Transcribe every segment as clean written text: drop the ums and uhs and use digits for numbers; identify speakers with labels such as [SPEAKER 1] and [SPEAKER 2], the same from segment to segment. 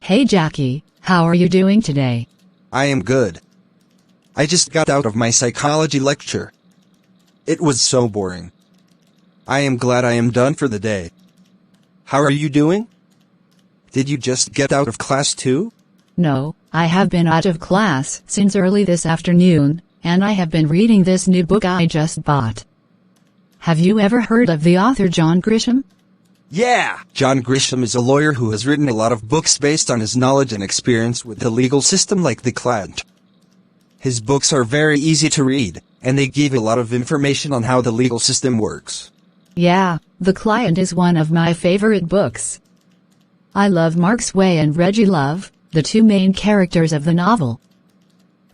[SPEAKER 1] Hey Jackie, how are you doing today?
[SPEAKER 2] I am good. I just got out of my psychology lecture. It was so boring. I am glad I am done for the day. How are you doing? Did you just get out of class too?
[SPEAKER 1] No, I have been out of class since early this afternoon, and I have been reading this new book I just bought. Have you ever heard of the author John Grisham?
[SPEAKER 2] Yeah! John Grisham is a lawyer who has written a lot of books based on his knowledge and experience with the legal system like the client. His books are very easy to read, and they give a lot of information on how the legal system works.
[SPEAKER 1] Yeah, The Client is one of my favorite books. I love Mark Sway and Reggie Love, the two main characters of the novel.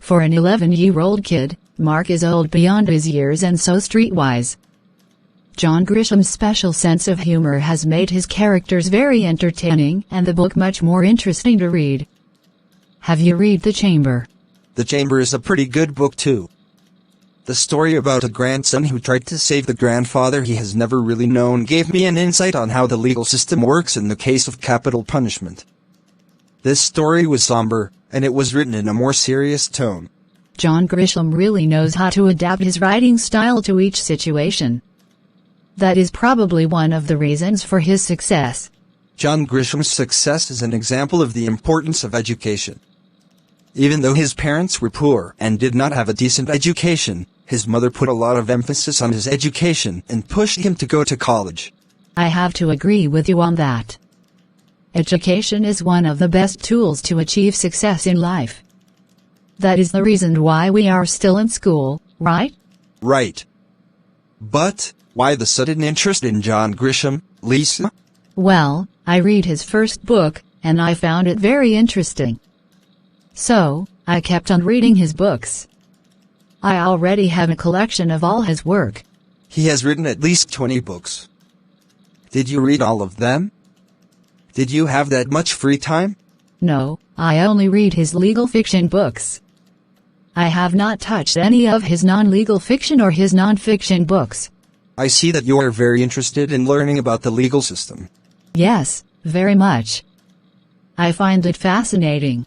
[SPEAKER 1] For an 11-year-old kid, Mark is old beyond his years and so streetwise. John Grisham's special sense of humor has made his characters very entertaining and the book much more interesting to read. Have you read The Chamber?
[SPEAKER 2] The Chamber is a pretty good book too. The story about a grandson who tried to save the grandfather he has never really known gave me an insight on how the legal system works in the case of capital punishment. This story was somber, and it was written in a more serious tone.
[SPEAKER 1] John Grisham really knows how to adapt his writing style to each situation. That is probably one of the reasons for his success.
[SPEAKER 2] John Grisham's success is an example of the importance of education. Even though his parents were poor and did not have a decent education, his mother put a lot of emphasis on his education and pushed him to go to college.
[SPEAKER 1] I have to agree with you on that. Education is one of the best tools to achieve success in life. That is the reason why we are still in school, right?
[SPEAKER 2] Right. But why the sudden interest in John Grisham, Lisa?
[SPEAKER 1] Well, I read his first book, and I found it very interesting. So, I kept on reading his books. I already have a collection of all his work.
[SPEAKER 2] He has written at least 20 books. Did you read all of them? Did you have that much free time?
[SPEAKER 1] No, I only read his legal fiction books. I have not touched any of his non-legal fiction or his non-fiction books.
[SPEAKER 2] I see that you are very interested in learning about the legal system.
[SPEAKER 1] Yes, very much. I find it fascinating.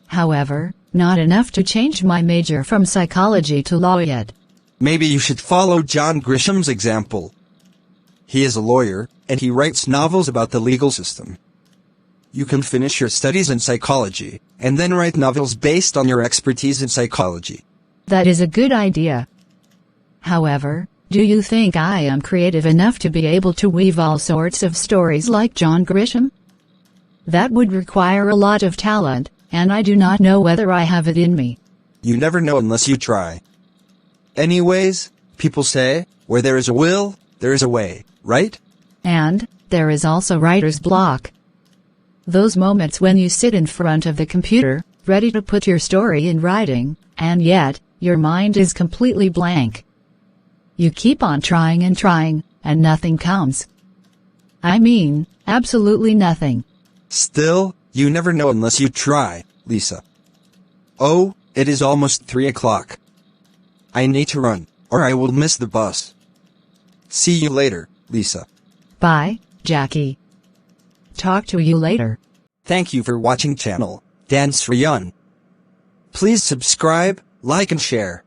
[SPEAKER 1] However, not enough to change my major from psychology to law yet.
[SPEAKER 2] Maybe you should follow John Grisham's example. He is a lawyer, and he writes novels about the legal system. You can finish your studies in psychology, and then write novels based on your expertise in psychology.
[SPEAKER 1] That is a good idea. However, do you think I am creative enough to be able to weave all sorts of stories like John Grisham? That would require a lot of talent, and I do not know whether I have it in me.
[SPEAKER 2] You never know unless you try. Anyways, people say, where there is a will, there is a way, right?
[SPEAKER 1] And there is also writer's block. Those moments when you sit in front of the computer, ready to put your story in writing, and yet, your mind is completely blank. You keep on trying, and nothing comes. I mean, absolutely nothing.
[SPEAKER 2] Still, you never know unless you try, Lisa. Oh, it is almost 3 o'clock. I need to run, or I will miss the bus. See you later, Lisa.
[SPEAKER 1] Bye, Jackie. Talk to you later.
[SPEAKER 2] Thank you for watching channel, Dan Sreyoun. Please subscribe, like and share.